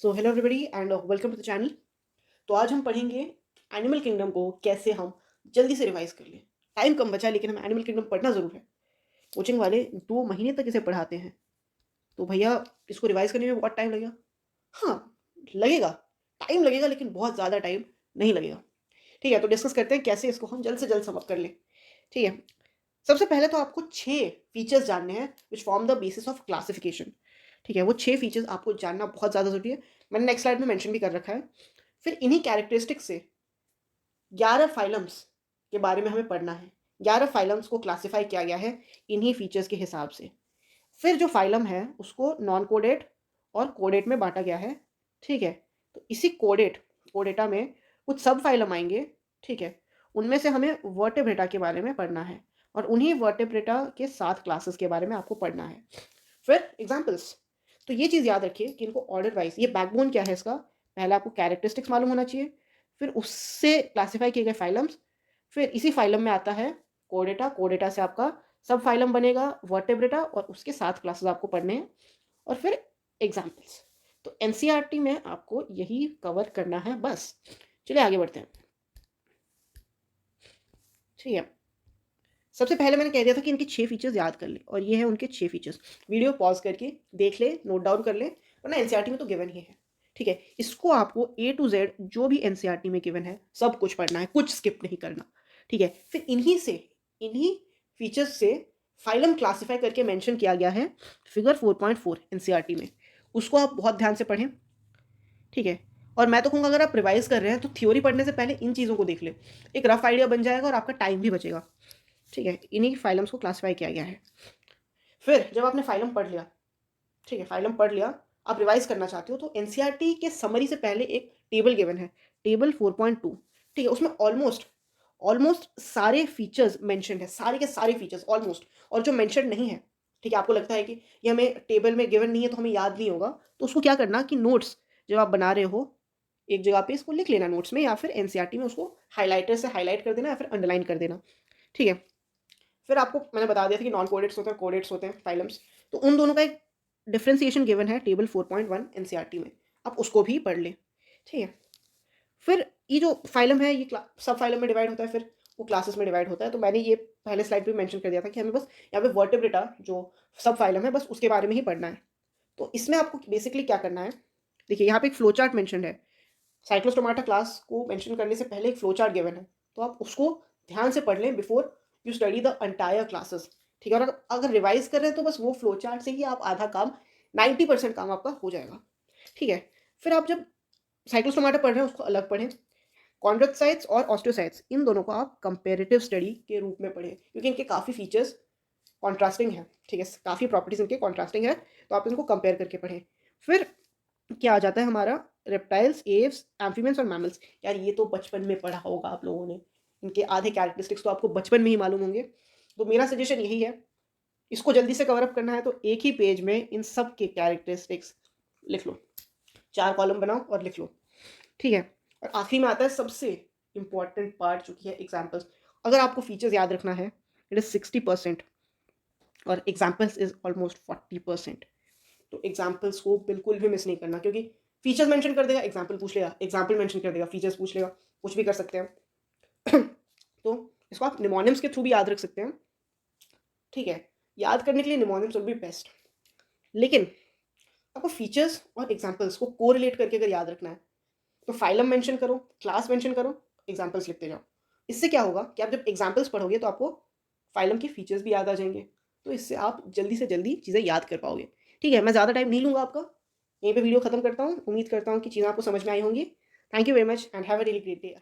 So hello everybody and welcome to the channel. तो आज हम पढ़ेंगे एनिमल किंगडम को कैसे हम जल्दी से रिवाइज कर लें। टाइम कम बचा है लेकिन हमें एनिमल किंगडम पढ़ना ज़रूर है। कोचिंग वाले 2 महीने तक इसे पढ़ाते हैं, तो भैया इसको रिवाइज करने में बहुत टाइम लगेगा। हाँ, लगेगा, टाइम लगेगा लेकिन बहुत ज़्यादा टाइम नहीं लगेगा। ठीक है, तो डिस्कस करते हैं कैसे इसको हम जल्द से जल्द समअप कर लें। ठीक है, सबसे पहले तो आपको 6 फीचर्स जानने हैं which form the basis of classification. ठीक है, वो 6 फीचर्स आपको जानना बहुत ज़्यादा ज़रूरी है। मैंने नेक्स्ट स्लाइड में मेंशन भी कर रखा है। फिर इन्हीं कैरेक्टरिस्टिक्स से 11 फाइलम्स के बारे में हमें पढ़ना है। 11 फाइलम्स को क्लासिफाई किया गया है इन्हीं फीचर्स के हिसाब से। फिर जो फाइलम है उसको नॉन कोडेट और कोडेट में बांटा गया है। ठीक है, तो इसी कोडेटा में कुछ सब फाइलम आएंगे। ठीक है, उनमें से हमें वर्टेब्रेटा के बारे में पढ़ना है और उन्हीं वर्टेब्रेटा के 7 क्लासेस के बारे में आपको पढ़ना है। फिर एग्जाम्पल्स, तो ये चीज़ याद रखिए कि इनको ऑर्डर वाइज, ये बैकबोन क्या है इसका, पहले आपको कैरेक्टरिस्टिक्स मालूम होना चाहिए, फिर उससे क्लासीफाई किए गए फाइलम्स, फिर इसी फाइलम में आता है कोडेटा, कोडेटा से आपका सब फाइलम बनेगा वर्टेब्रेटा और उसके 7 क्लासेस आपको पढ़ने हैं, और फिर एग्जाम्पल्स। तो एनसीईआरटी में आपको यही कवर करना है बस। चलिए आगे बढ़ते हैं। ठीक है, सबसे पहले मैंने कह दिया था कि इनके 6 फीचर्स याद कर ले, और ये है उनके 6 फीचर्स। वीडियो पॉज करके देख ले, नोट डाउन कर ले, वरना एनसीईआरटी में तो गिवन ही है। ठीक है, इसको आपको A to Z जो भी एनसीईआरटी में गिवन है सब कुछ पढ़ना है, कुछ स्किप नहीं करना। ठीक है, फिर इन्हीं फीचर्स से फाइलम क्लासीफाई करके मेंशन किया गया है फिगर 4.4 एनसीईआरटी में, उसको आप बहुत ध्यान से पढ़ें। ठीक है, और मैं तो कहूँगा अगर आप रिवाइज कर रहे हैं तो थ्योरी पढ़ने से पहले इन चीज़ों को देख ले, एक रफ आइडिया बन जाएगा और आपका टाइम भी बचेगा। ठीक है, इन्हीं फाइलम्स को क्लासीफाई किया गया है। फिर जब आपने फाइलम पढ़ लिया, ठीक है, फाइलम पढ़ लिया, आप रिवाइज करना चाहते हो तो एनसीईआरटी के समरी से पहले एक टेबल गिवन है, टेबल 4.2। ठीक है, उसमें ऑलमोस्ट ऑलमोस्ट सारे फीचर्स मेंशन है, सारे के सारे फीचर्स ऑलमोस्ट। और जो मेंशन नहीं है, ठीक है, आपको लगता है कि ये हमें टेबल में गिवन नहीं है तो हमें याद नहीं होगा, तो उसको क्या करना कि नोट्स जब आप बना रहे हो एक जगह पे इसको लिख लेना नोट्स में, या फिर एनसीईआरटी में उसको हाईलाइटर से हाईलाइट कर देना या फिर अंडरलाइन कर देना। ठीक है, फिर आपको मैंने बता दिया था कि नॉन कोडेट्स होते हैं, कोडेट्स होते हैं फाइलम्स, तो उन दोनों का एक डिफ्रेंसिएशन गिवन है टेबल 4.1 एनसीईआरटी में, आप उसको भी पढ़ लें। ठीक है, फिर ये जो फाइलम है ये सब फाइलम में डिवाइड होता है, फिर वो क्लासेस में डिवाइड होता है। तो मैंने ये पहले स्लाइड पे मेंशन कर दिया था कि हमें बस यहाँ पे वर्टेब्रेटा जो सब फाइलम है बस उसके बारे में ही पढ़ना है। तो इसमें आपको बेसिकली क्या करना है, देखिए यहाँ पे एक फ्लो चार्ट मैंशन है। साइक्लोस्टोमाटा क्लास को मेंशन करने से पहले एक फ्लो चार्ट गिवन है, तो आप उसको ध्यान से पढ़ लें before you study the entire classes. ठीक है, और अगर रिवाइज कर रहे हैं तो बस वो फ्लो चार्ट से ही आप आधा काम, 90% काम आपका हो जाएगा। ठीक है, फिर आप जब साइक्लोस्टोमाटा पढ़ रहे हैं उसको अलग पढ़ें। कॉन्ड्रोसाइट्स और ऑस्टियोसाइट्स इन दोनों को आप कंपेरेटिव स्टडी के रूप में पढ़ें, क्योंकि इनके काफ़ी फीचर्स कॉन्ट्रास्टिंग है। ठीक है, काफ़ी प्रॉपर्टीज इनके कॉन्ट्रास्टिंग है, तो आप इनको कंपेयर करके पढ़ें। फिर क्या आ जाता है हमारा रेप्टाइल्स, एव्स, एम्फीबियंस और मैमल्स। यार ये तो बचपन में पढ़ा होगा आप लोगों ने, इनके आधे कैरेक्टरिस्टिक्स तो आपको बचपन में ही मालूम होंगे। तो मेरा सजेशन यही है, इसको जल्दी से कवर अप करना है तो एक ही पेज में इन सब के कैरेक्टरिस्टिक्स लिख लो, 4 कॉलम बनाओ और लिख लो। ठीक है, और आखिरी में आता है सबसे इंपॉर्टेंट पार्ट जो कि है एग्जाम्पल्स। अगर आपको फीचर्स याद रखना है इट इज़ 60% और एग्जाम्पल्स इज ऑलमोस्ट 40%। तो एग्जाम्पल्स को बिल्कुल भी मिस नहीं करना, क्योंकि फीचर्स मेंशन कर देगा, एग्जाम्पल पूछ लेगा, एग्जाम्पल मेंशन कर देगा, फीचर्स पूछ लेगा, कुछ भी कर सकते हैं। तो इसको आप निमोनिम्स के थ्रू भी याद रख सकते हैं। ठीक है, याद करने के लिए निमोनिम्स विल बी बेस्ट, लेकिन आपको फीचर्स और एग्जाम्पल्स को कोरिलेट करके अगर याद रखना है तो फाइलम मेंशन करो, क्लास मेंशन करो, एग्जाम्पल्स लिखते जाओ। इससे क्या होगा कि आप जब एग्जाम्पल्स पढ़ोगे तो आपको फाइलम के फीचर्स भी याद आ जाएंगे, तो इससे आप जल्दी से जल्दी चीज़ें याद कर पाओगे। ठीक है, मैं ज़्यादा टाइम नहीं लूँगा आपका, यहीं पे वीडियो खत्म करता हूँ। उम्मीद करता हूँ कि चीज़ें आपको समझ में आई होंगी। Thank you very much and have a really great day.